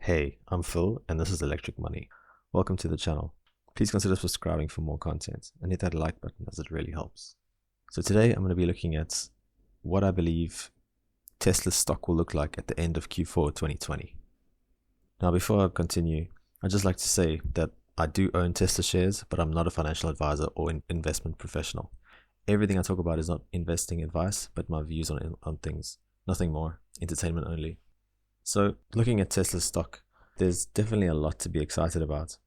Hey, I'm Phil and this is Electric Money. Welcome to the channel. Please consider subscribing for more content and hit that like button as it really helps. So today I'm going to be looking at what I believe Tesla's stock will look like at the end of Q4 2020. Now before I continue, I'd just like to say that I do own Tesla shares, but I'm not a financial advisor or an investment professional. Everything I talk about is not investing advice, but my views on things. Nothing more, entertainment only. So looking at Tesla's stock, there's definitely a lot to be excited about.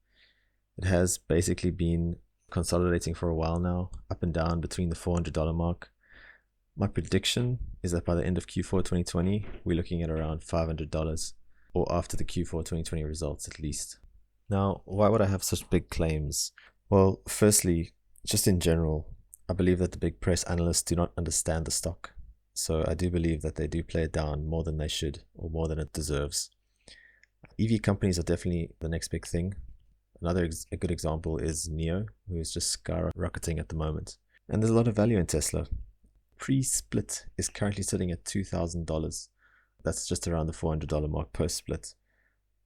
It has basically been consolidating for a while now, up and down between the $400 mark. My prediction is that by the end of Q4 2020, we're looking at around $500, or after the Q4 2020 results at least. Now, why would I have such big claims? Well, firstly, just in general, I believe that the big press analysts do not understand the stock. So I do believe that they do play it down more than they should, or more than it deserves. EV companies are definitely the next big thing. A good example is NIO, who is just skyrocketing at the moment. And there's a lot of value in Tesla. Pre-split is currently sitting at $2,000. That's just around the $400 mark per split.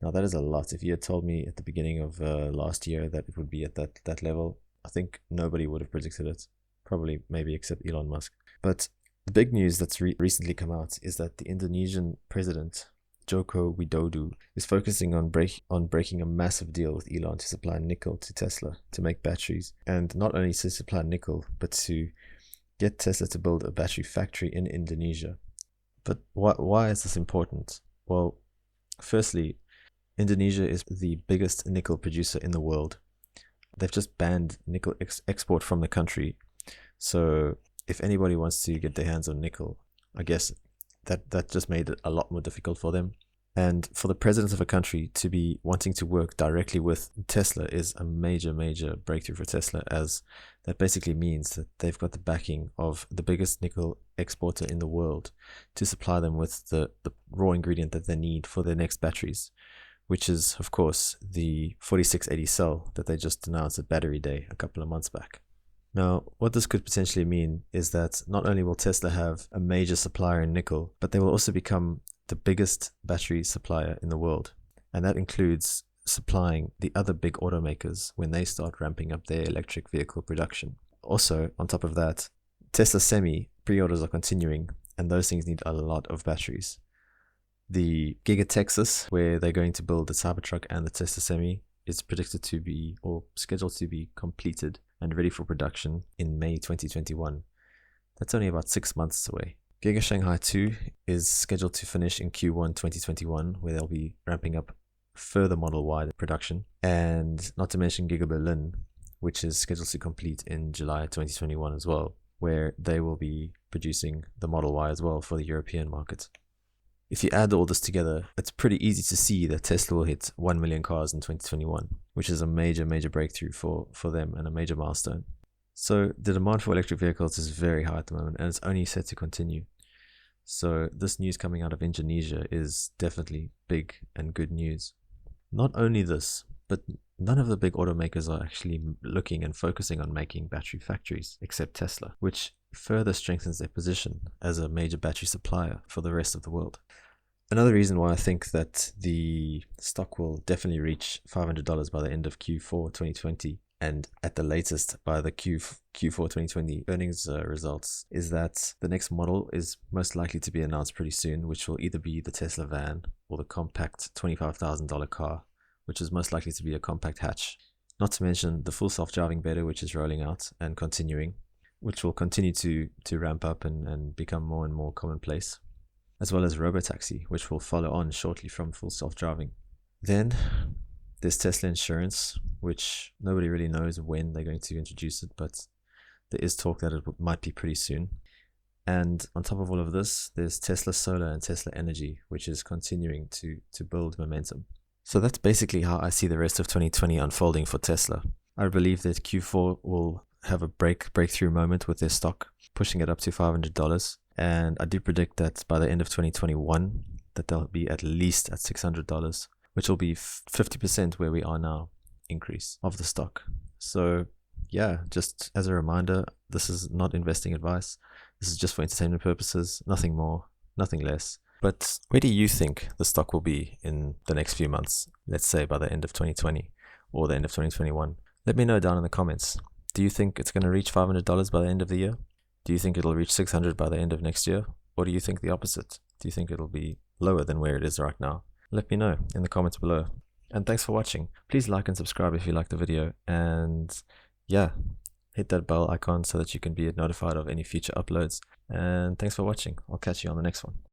Now that is a lot. If you had told me at the beginning of last year that it would be at that level, I think nobody would have predicted it. Probably maybe except Elon Musk. But the big news that's recently come out is that the Indonesian president, Joko Widodo, is focusing on breaking a massive deal with Elon to supply nickel to Tesla to make batteries. And not only to supply nickel, but to get Tesla to build a battery factory in Indonesia. But why is this important? Well, firstly, Indonesia is the biggest nickel producer in the world. They've just banned nickel export from the country. So if anybody wants to get their hands on nickel, I guess that just made it a lot more difficult for them. And for the president of a country to be wanting to work directly with Tesla is a major breakthrough for Tesla, as that basically means that they've got the backing of the biggest nickel exporter in the world to supply them with the raw ingredient that they need for their next batteries, which is, of course, the 4680 cell that they just announced at Battery Day a couple of months back. Now, what this could potentially mean is that not only will Tesla have a major supplier in nickel, but they will also become the biggest battery supplier in the world. And that includes supplying the other big automakers when they start ramping up their electric vehicle production. Also, on top of that, Tesla Semi pre-orders are continuing, and those things need a lot of batteries. The Giga Texas, where they're going to build the Cybertruck and the Tesla Semi, is predicted to be, or scheduled to be, completed and ready for production in May 2021. That's only about 6 months away. Giga Shanghai 2 is scheduled to finish in Q1 2021, where they'll be ramping up further Model Y production. And not to mention Giga Berlin, which is scheduled to complete in July 2021 as well, where they will be producing the Model Y as well for the European market. If you add all this together, it's pretty easy to see that Tesla will hit 1 million cars in 2021, which is a major breakthrough for them and a major milestone. So the demand for electric vehicles is very high at the moment, and it's only set to continue. So this news coming out of Indonesia is definitely big and good news. Not only this, but none of the big automakers are actually looking and focusing on making battery factories except Tesla, which further strengthens their position as a major battery supplier for the rest of the world. Another reason why I think that the stock will definitely reach $500 by the end of Q4 2020 and at the latest by the Q4 2020 earnings results is that the next model is most likely to be announced pretty soon, which will either be the Tesla van or the compact $25,000 car, which is most likely to be a compact hatch. Not to mention the full self-driving beta, which is rolling out and continuing, which will continue to ramp up and become more and more commonplace, as well as robotaxi, which will follow on shortly from full self-driving. Then there's Tesla Insurance, which nobody really knows when they're going to introduce it, but there is talk that it might be pretty soon. And on top of all of this, there's Tesla Solar and Tesla Energy, which is continuing to build momentum. So that's basically how I see the rest of 2020 unfolding for Tesla. I believe that Q4 will have a breakthrough moment with their stock, pushing it up to $500. And I do predict that by the end of 2021, that they'll be at least at $600, which will be 50% where we are now increase of the stock. So yeah, just as a reminder, this is not investing advice. This is just for entertainment purposes, nothing more, nothing less. But where do you think the stock will be in the next few months? Let's say by the end of 2020 or the end of 2021. Let me know down in the comments. Do you think it's going to reach $500 by the end of the year? Do you think it'll reach 600 by the end of next year? Or do you think the opposite? Do you think it'll be lower than where it is right now? Let me know in the comments below. And thanks for watching. Please like and subscribe if you liked the video. And yeah, hit that bell icon so that you can be notified of any future uploads. And thanks for watching. I'll catch you on the next one.